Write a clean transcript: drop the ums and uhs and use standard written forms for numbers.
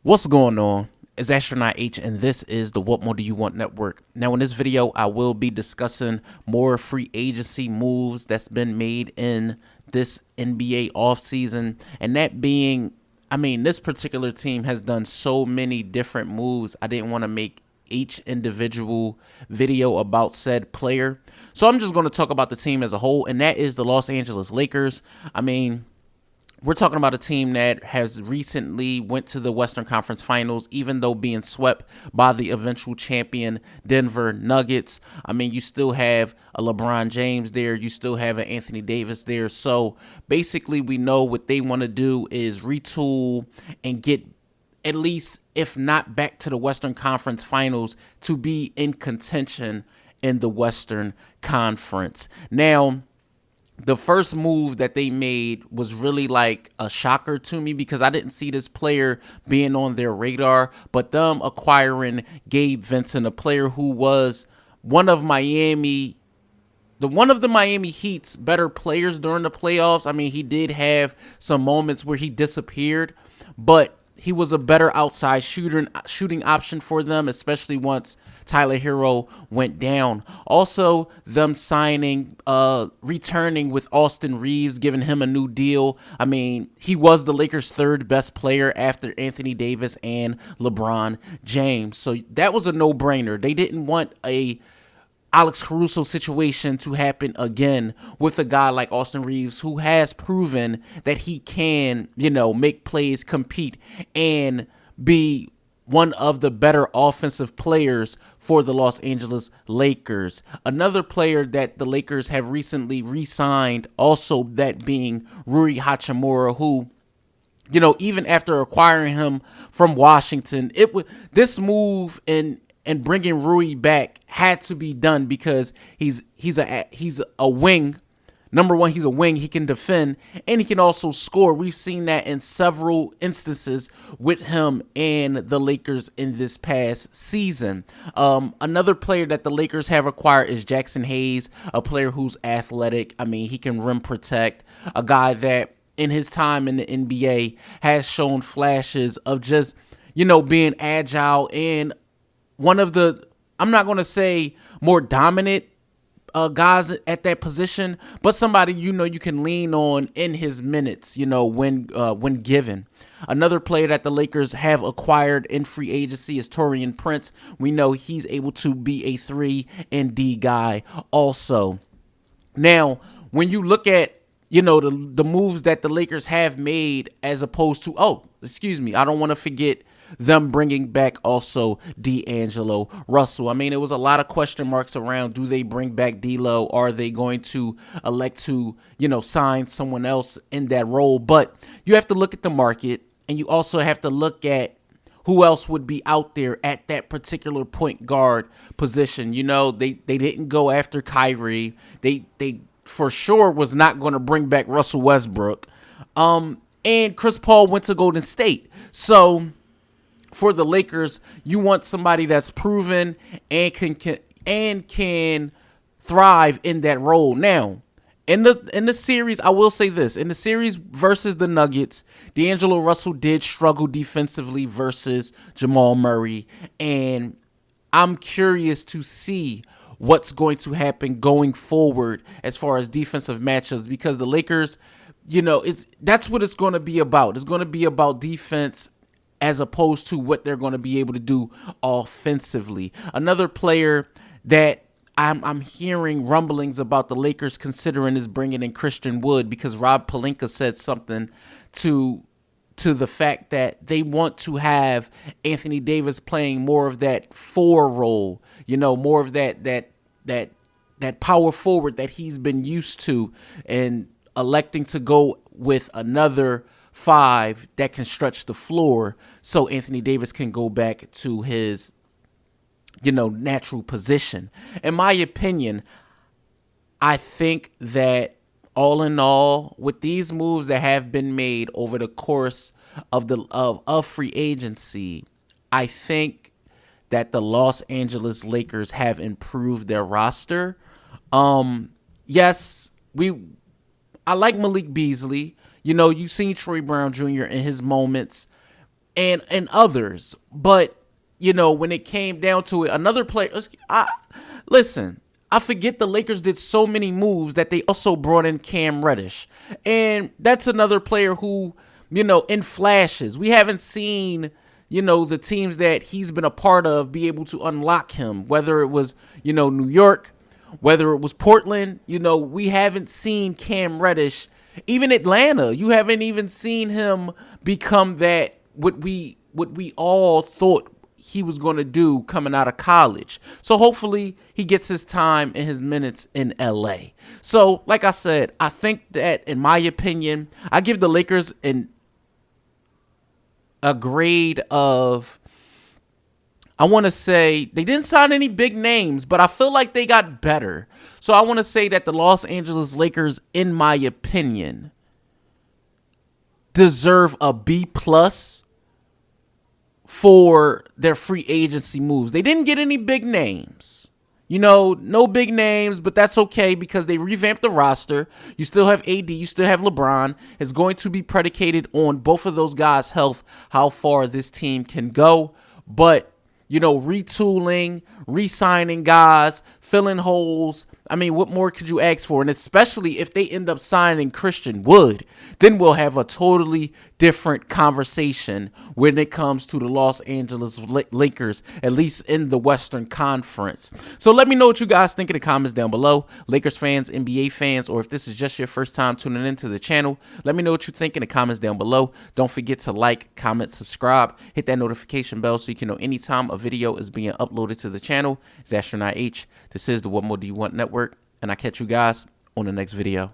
What's going on? It's Astronaut H, and this is the What More Do You Want Network. Now, in this video, I will be discussing more free agency moves that's been made in this NBA offseason, and that being, this particular team has done so many different moves. I didn't want to make each individual video about said player. So I'm just going to talk about the team as a whole, and that is the Los Angeles Lakers. We're talking about a team that has recently went to the Western Conference Finals, even though being swept by the eventual champion Denver Nuggets. You still have a LeBron James there. You still have an Anthony Davis there. So basically, we know what they want to do is retool and get at least, if not back to the Western Conference Finals, to be in contention in the Western Conference. Now, the first move that they made was really like a shocker to me because I didn't see this player being on their radar, but them acquiring Gabe Vincent, a player who was one of the Miami Heat's better players during the playoffs. He did have some moments where he disappeared, but he was a better outside shooting option for them, especially once Tyler Hero went down. Also, them returning with Austin Reeves, giving him a new deal. He was the Lakers' third best player after Anthony Davis and LeBron James. So that was a no-brainer. They didn't want a Alex Caruso situation to happen again with a guy like Austin Reeves, who has proven that he can, make plays, compete, and be one of the better offensive players for the Los Angeles Lakers. Another player that the Lakers have recently re-signed, also that being Rui Hachimura, who, even after acquiring him from Washington, this move and bringing Rui back had to be done because he's a wing. Number one, he's a wing. He can defend and he can also score. We've seen that in several instances with him and the Lakers in this past season. Another player that the Lakers have acquired is Jackson Hayes, a player who's athletic. He can rim protect, a guy that in his time in the NBA has shown flashes of just, being agile and one of the, I'm not going to say more dominant guys at that position, but somebody you can lean on in his minutes, when given. Another player that the Lakers have acquired in free agency is Taurean Prince. We know he's able to be a 3 and D guy also. Now, when you look at the moves that the Lakers have made, as opposed to, I don't want to forget them bringing back also D'Angelo Russell. It was a lot of question marks around, do they bring back D'Lo? Are they going to elect to, sign someone else in that role? But you have to look at the market, and you also have to look at who else would be out there at that particular point guard position. They didn't go after Kyrie. They for sure was not going to bring back Russell Westbrook. And Chris Paul went to Golden State. So for the Lakers, you want somebody that's proven and can thrive in that role. Now, in the series, I will say this: in the series versus the Nuggets, D'Angelo Russell did struggle defensively versus Jamal Murray, and I'm curious to see what's going to happen going forward as far as defensive matchups, because the Lakers, that's what it's going to be about. It's going to be about defense as opposed to what they're going to be able to do offensively. Another player that I'm hearing rumblings about the Lakers considering is bringing in Christian Wood, because Rob Pelinka said something to the fact that they want to have Anthony Davis playing more of that 4 role, more of that power forward that he's been used to, and electing to go with another 5 that can stretch the floor so Anthony Davis can go back to his, natural position. In my opinion, I think that all in all, with these moves that have been made over the course of free agency, I think that the Los Angeles Lakers have improved their roster. Yes, I like Malik Beasley. You've seen Troy Brown Jr. in his moments and others. But, you know, when it came down to it, another player, listen, I forget the Lakers did so many moves that they also brought in Cam Reddish. And that's another player who, you know, in flashes, we haven't seen, you know, the teams that he's been a part of be able to unlock him, whether it was, you know, New York, whether it was Portland. You know, we haven't seen Cam Reddish, even Atlanta. You haven't even seen him become that, what we all thought he was going to do coming out of college. So hopefully he gets his time and his minutes in LA. So like I said, I think that, in my opinion, I give the Lakers a grade of, I want to say, they didn't sign any big names, but I feel like they got better. So I want to say that the Los Angeles Lakers, in my opinion, deserve a B+ for their free agency moves. They didn't get any big names. You know, no big names, but that's okay because they revamped the roster. You still have AD, you still have LeBron. It's going to be predicated on both of those guys' health, how far this team can go. But, you know, retooling, re-signing guys, filling holes. I mean, what more could you ask for? And especially if they end up signing Christian Wood, then we'll have a totally different conversation when it comes to the Los Angeles Lakers, at least in the Western Conference. So let me know what you guys think in the comments down below. Lakers fans, NBA fans, or if this is just your first time tuning into the channel, let me know what you think in the comments down below. Don't forget to like, comment, subscribe, hit that notification bell so you can know anytime a video is being uploaded to the channel. It's Astronaut H. This is the What More Do You Want Network, and I catch you guys on the next video.